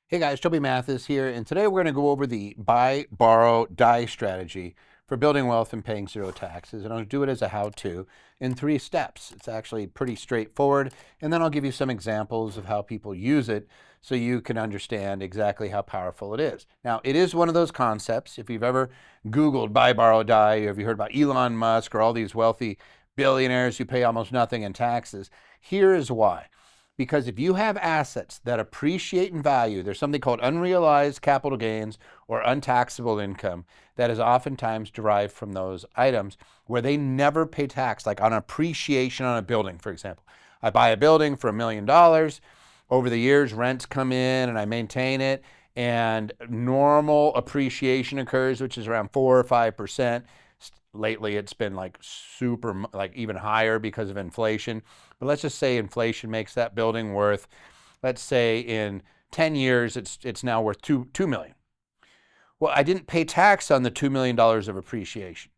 Hey guys, Toby Mathis here, and today we're going to go over the buy, borrow, die strategy for building wealth and paying zero taxes. And I'll do it as a how-to in 3 steps. It's actually pretty straightforward, and then I'll give you some examples of how people use it so you can understand exactly how powerful it is. Now, it is one of those concepts. If you've ever Googled buy, borrow, die, or if you heard about Elon Musk or all these wealthy billionaires who pay almost nothing in taxes, here is why. Because if you have assets that appreciate in value, there's something called unrealized capital gains or untaxable income that is oftentimes derived from those items where they never pay tax, like on appreciation on a building, for example. I buy a building for $1 million. Over the years, rents come in and I maintain it, and normal appreciation occurs, which is around 4 or 5%. Lately, it's been like even higher because of inflation. But let's just say inflation makes that building worth, let's say in 10 years, it's now worth $2 million. Well, I didn't pay tax on the $2 million of appreciation.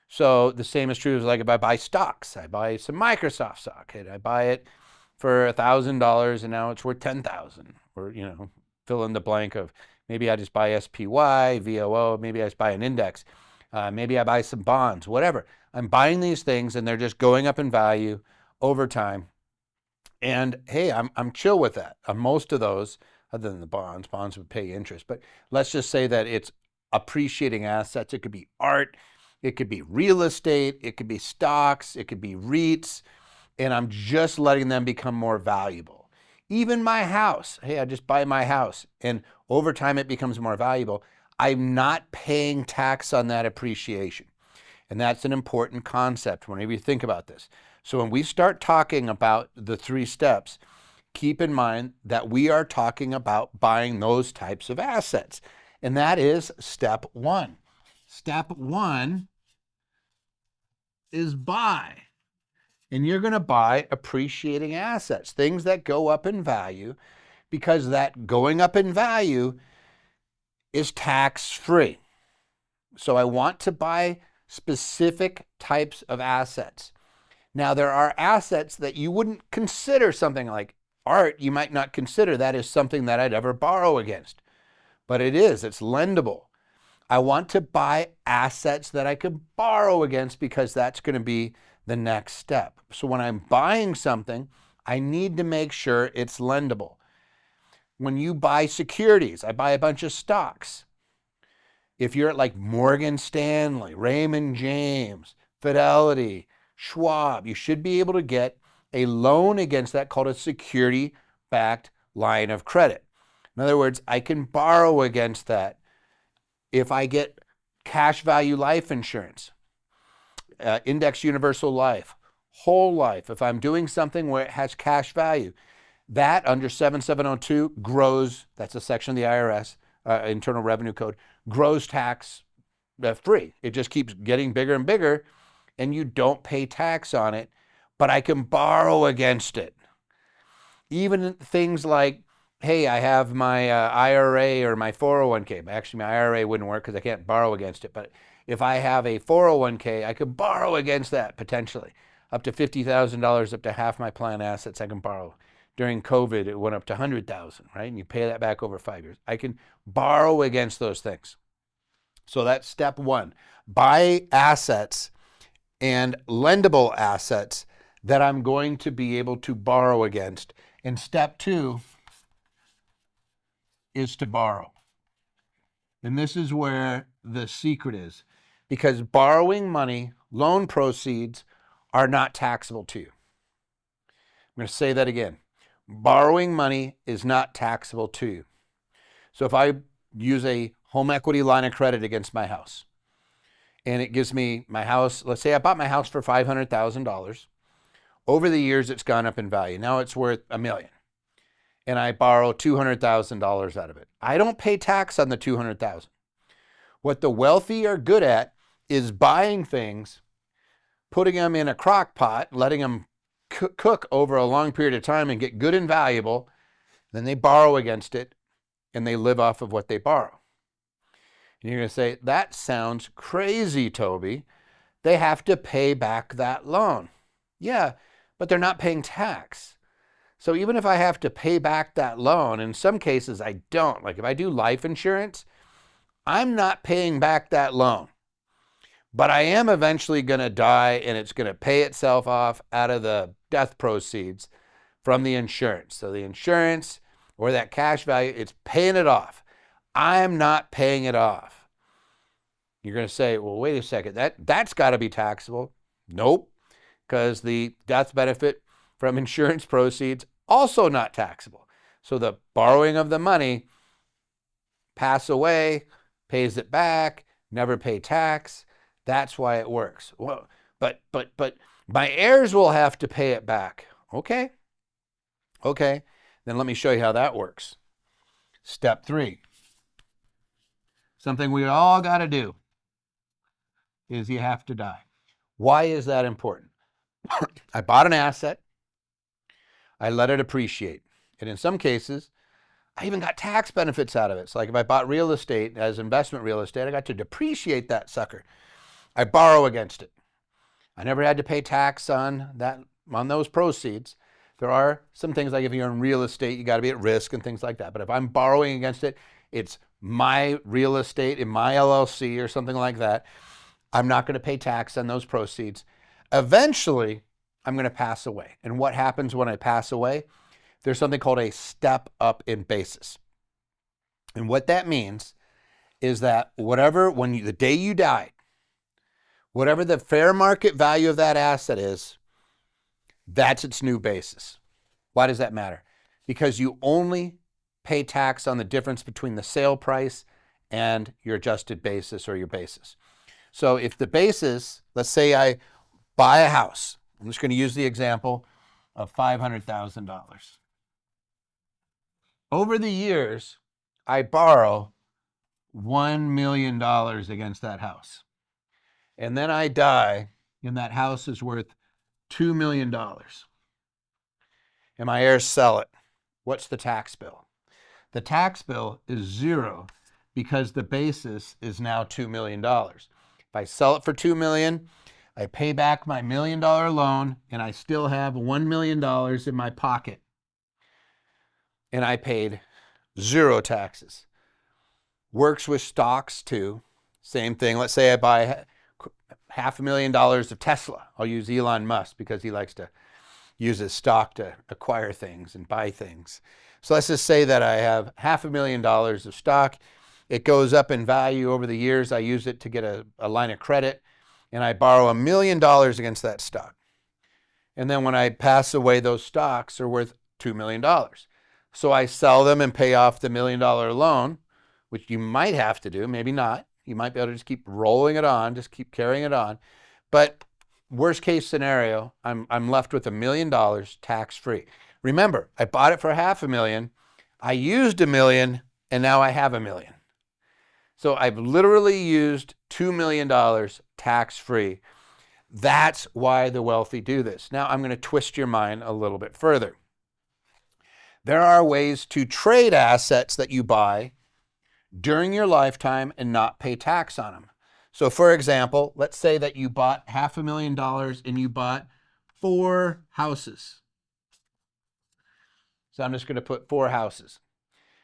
So the same is true as like if I buy stocks. I buy some Microsoft stock and I buy it for $1,000 and now it's worth 10,000. Or, fill in the blank of maybe I just buy SPY, VOO, maybe I just buy an index. Maybe I buy some bonds, whatever. I'm buying these things and they're just going up in value over time. And hey, I'm chill with that. On most of those, other than the bonds would pay interest. But let's just say that it's appreciating assets. It could be art, it could be real estate, it could be stocks, it could be REITs, and I'm just letting them become more valuable. Even my house, hey, I just buy my house, and over time it becomes more valuable. I'm not paying tax on that appreciation. And that's an important concept whenever you think about this. So when we start talking about the 3 steps, keep in mind that we are talking about buying those types of assets. And that is step 1. Step 1 is buy. And you're going to buy appreciating assets, things that go up in value, because that going up in value is tax-free. So I want to buy specific types of assets. Now, there are assets that you wouldn't consider, something like art. You might not consider that as something that I'd ever borrow against, but it's lendable. I want to buy assets that I could borrow against because that's going to be the next step. So when I'm buying something, I need to make sure it's lendable. When you buy securities, I buy a bunch of stocks. If you're at like Morgan Stanley, Raymond James, Fidelity, Schwab, you should be able to get a loan against that called a security-backed line of credit. In other words, I can borrow against that. If I get cash value life insurance, index universal life, whole life, if I'm doing something where it has cash value, that under 7702 grows, that's a section of the IRS, Internal Revenue Code, grows tax free. It just keeps getting bigger and bigger, and you don't pay tax on it, but I can borrow against it. Even things like, hey, I have my IRA or my 401k. Actually, my IRA wouldn't work because I can't borrow against it, but if I have a 401k, I could borrow against that potentially. Up to $50,000, up to half my plan assets I can borrow. During COVID, it went up to 100,000, right? And you pay that back over 5 years. I can borrow against those things. So that's step 1. Buy assets and lendable assets that I'm going to be able to borrow against. And step 2 is to borrow. And this is where the secret is. Because borrowing money, loan proceeds, are not taxable to you. I'm going to say that again. Borrowing money is not taxable to you. So if I use a home equity line of credit against my house, and it gives me my house, let's say I bought my house for $500,000. Over the years, it's gone up in value. Now it's worth $1 million. And I borrow $200,000 out of it. I don't pay tax on the $200,000. What the wealthy are good at is buying things, putting them in a crock pot, letting them cook over a long period of time and get good and valuable. Then they borrow against it and they live off of what they borrow. And you're going to say, that sounds crazy, Toby. They have to pay back that loan. Yeah, but they're not paying tax. So even if I have to pay back that loan, in some cases I don't. Like if I do life insurance, I'm not paying back that loan. But I am eventually going to die, and it's going to pay itself off out of the death proceeds from the insurance. So the insurance or that cash value, it's paying it off. I'm not paying it off. You're going to say, well, wait a second, that's got to be taxable. Nope, because the death benefit from insurance proceeds also not taxable. So the borrowing of the money, pass away, pays it back, never pay tax. That's why it works. Well, but my heirs will have to pay it back. Okay. Then let me show you how that works. Step 3. Something we all got to do is you have to die. Why is that important? I bought an asset. I let it appreciate. And in some cases, I even got tax benefits out of it. So like if I bought real estate as investment real estate, I got to depreciate that sucker. I borrow against it. I never had to pay tax on those proceeds. There are some things like if you're in real estate, you got to be at risk and things like that. But if I'm borrowing against it, it's my real estate in my LLC or something like that. I'm not going to pay tax on those proceeds. Eventually, I'm going to pass away. And what happens when I pass away? There's something called a step up in basis. And what that means is that the day you die, whatever the fair market value of that asset is, that's its new basis. Why does that matter? Because you only pay tax on the difference between the sale price and your adjusted basis or your basis. So if the basis, let's say I buy a house, I'm just going to use the example of $500,000. Over the years, I borrow $1 million against that house. And then I die, and that house is worth $2 million. And my heirs sell it. What's the tax bill? The tax bill is 0 because the basis is now $2 million. If I sell it for $2 million, I pay back my $1 million loan, and I still have $1 million in my pocket. And I paid 0 taxes. Works with stocks too. Same thing. Let's say I buy $500,000 of Tesla. I'll use Elon Musk because he likes to use his stock to acquire things and buy things. So let's just say that I have $500,000 of stock. It goes up in value over the years. I use it to get a line of credit, and I borrow $1 million against that stock. And then when I pass away, those stocks are worth $2 million. So I sell them and pay off the $1 million loan, which you might have to do, maybe not. You might be able to just keep rolling it on, just keep carrying it on. But worst case scenario, I'm left with $1 million tax-free. Remember, I bought it for $500,000. I used $1 million, and now I have $1 million. So I've literally used $2 million tax-free. That's why the wealthy do this. Now I'm going to twist your mind a little bit further. There are ways to trade assets that you buy during your lifetime and not pay tax on them. So for example, let's say that you bought $500,000 and you bought 4 houses. So I'm just going to put 4 houses.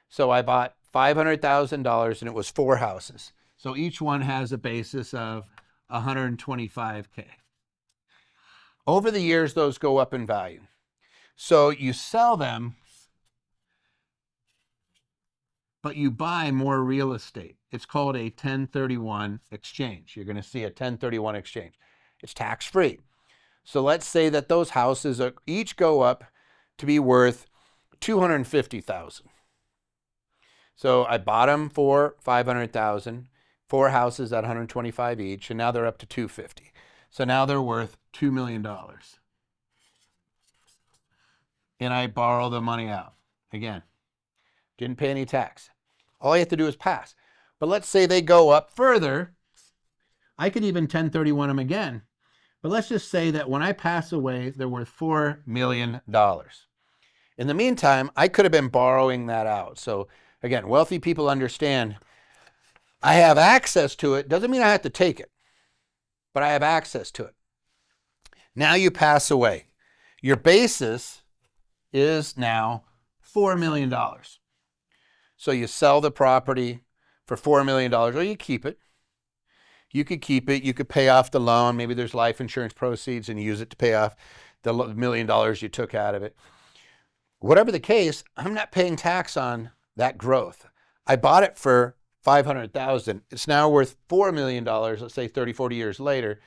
So I bought $500,000 and it was 4 houses. So each one has a basis of $125K. Over the years, those go up in value. So you sell them, but you buy more real estate. It's called a 1031 exchange. You're going to see a 1031 exchange. It's tax-free. So let's say that those houses each go up to be worth $250,000. So I bought them for $500,000, 4 houses at $125 each, and now they're up to $250,000. So now they're worth $2 million. And I borrow the money out. Again, didn't pay any tax. All I have to do is pass. But let's say they go up further. I could even 1031 them again. But let's just say that when I pass away, they're worth $4 million. In the meantime, I could have been borrowing that out. So again, wealthy people understand I have access to it. Doesn't mean I have to take it, but I have access to it. Now you pass away. Your basis is now $4 million. So you sell the property for $4 million, or you keep it. You could keep it. You could pay off the loan. Maybe there's life insurance proceeds and use it to pay off the $1 million you took out of it. Whatever the case, I'm not paying tax on that growth. I bought it for $500,000. It's now worth $4 million, let's say 30, 40 years later.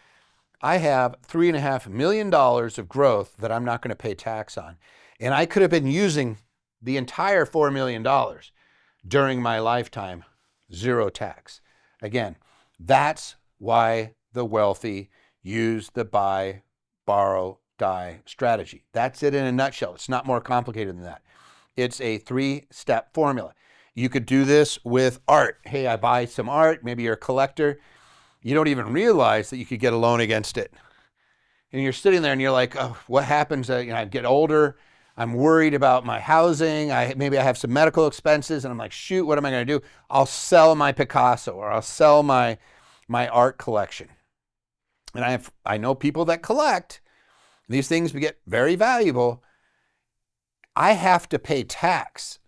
I have $3.5 million of growth that I'm not going to pay tax on. And I could have been using the entire $4 million during my lifetime, zero tax. Again, that's why the wealthy use the buy, borrow, die strategy. That's it in a nutshell. It's not more complicated than that. It's a 3-step formula. You could do this with art. Hey, I buy some art. Maybe you're a collector. You don't even realize that you could get a loan against it. And you're sitting there and you're like, oh, what happens? I get older. I'm worried about my housing. Maybe I have some medical expenses. And I'm like, shoot, what am I going to do? I'll sell my Picasso, or I'll sell my art collection. And I know people that collect. These things get very valuable. I have to pay tax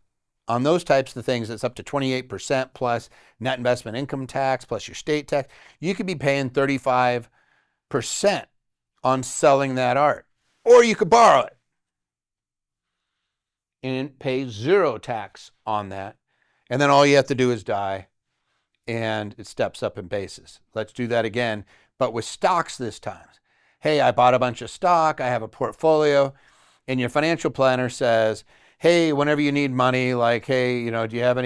on those types of things. That's up to 28% plus net investment income tax plus your state tax. You could be paying 35% on selling that art. Or you could borrow it and pay zero tax on that. And then all you have to do is die, and it steps up in basis. Let's do that again, but with stocks this time. Hey, I bought a bunch of stock. I have a portfolio. And your financial planner says, hey, whenever you need money, like, hey, do you have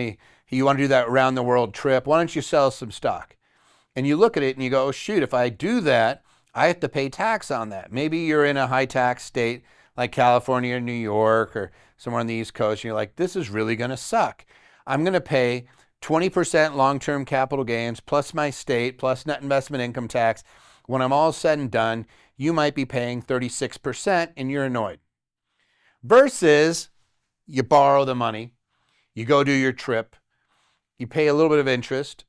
you want to do that around the world trip? Why don't you sell some stock? And you look at it and you go, oh, shoot, if I do that, I have to pay tax on that. Maybe you're in a high tax state like California or New York or somewhere on the East Coast. And you're like, this is really going to suck. I'm going to pay 20% long-term capital gains plus my state plus net investment income tax. When I'm all said and done, you might be paying 36% and you're annoyed. Versus you borrow the money, you go do your trip, you pay a little bit of interest.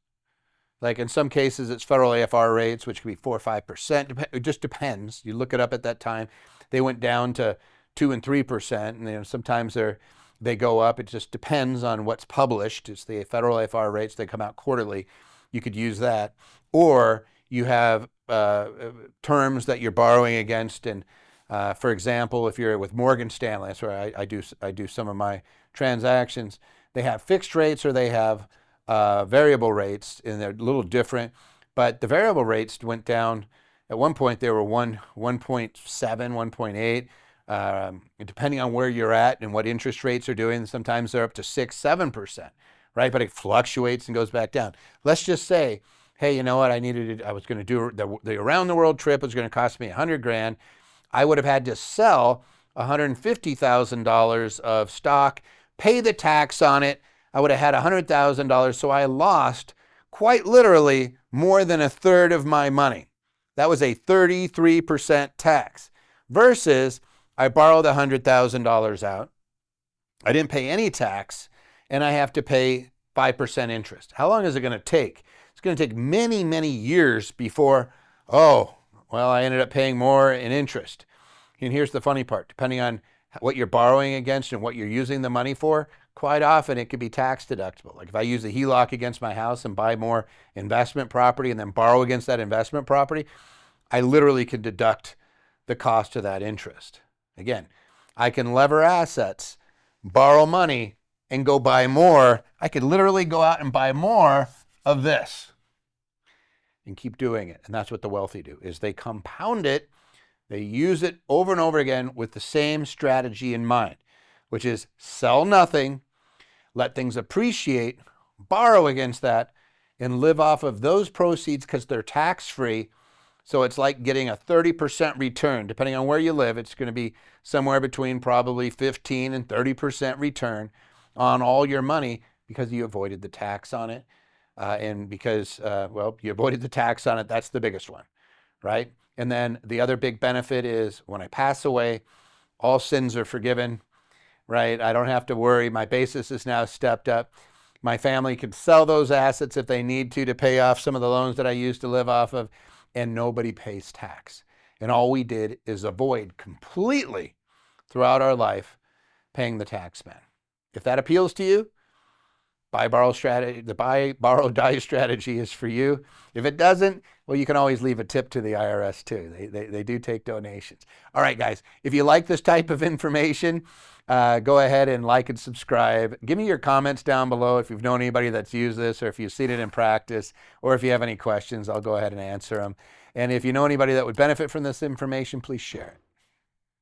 Like in some cases, it's federal AFR rates, which could be 4 or 5%. It just depends. You look it up at that time. They went down to 2 and 3%, and sometimes they go up. It just depends on what's published. It's the federal AFR rates. They come out quarterly. You could use that. Or you have terms that you're borrowing against. And for example, if you're with Morgan Stanley, that's where I do some of my transactions. They have fixed rates or they have variable rates, and they're a little different. But the variable rates went down. At one point, they were 1.7, 1.8. Depending on where you're at and what interest rates are doing, sometimes they're up to 6, 7%, right? But it fluctuates and goes back down. Let's just say, hey, you know what? I was going to do the around the world trip. It was going to cost me $100,000. I would have had to sell $150,000 of stock, pay the tax on it. I would have had $100,000. So I lost quite literally more than a third of my money. That was a 33% tax versus I borrowed $100,000 out. I didn't pay any tax, and I have to pay 5% interest. How long is it going to take? It's going to take many, many years before, I ended up paying more in interest. And here's the funny part. Depending on what you're borrowing against and what you're using the money for, quite often it could be tax deductible. Like if I use the HELOC against my house and buy more investment property and then borrow against that investment property, I literally could deduct the cost of that interest. Again, I can lever assets, borrow money, and go buy more. I could literally go out and buy more of this and keep doing it. And that's what the wealthy do, is they compound it. They use it over and over again with the same strategy in mind, which is sell nothing, let things appreciate, borrow against that, and live off of those proceeds because they're tax-free. So it's like getting a 30% return. Depending on where you live, it's going to be somewhere between probably 15 and 30% return on all your money because you avoided the tax on it. And because, you avoided the tax on it, that's the biggest one, right? And then the other big benefit is when I pass away, all sins are forgiven, right? I don't have to worry. My basis is now stepped up. My family can sell those assets if they need to pay off some of the loans that I used to live off of, and nobody pays tax. And all we did is avoid completely throughout our life paying the tax man. If that appeals to you, buy, borrow strategy, the buy, borrow, die strategy is for you. If it doesn't, well, you can always leave a tip to the IRS too. They do take donations. All right, guys, if you like this type of information, go ahead and like and subscribe. Give me your comments down below if you've known anybody that's used this, or if you've seen it in practice, or if you have any questions, I'll go ahead and answer them. And if you know anybody that would benefit from this information, please share it.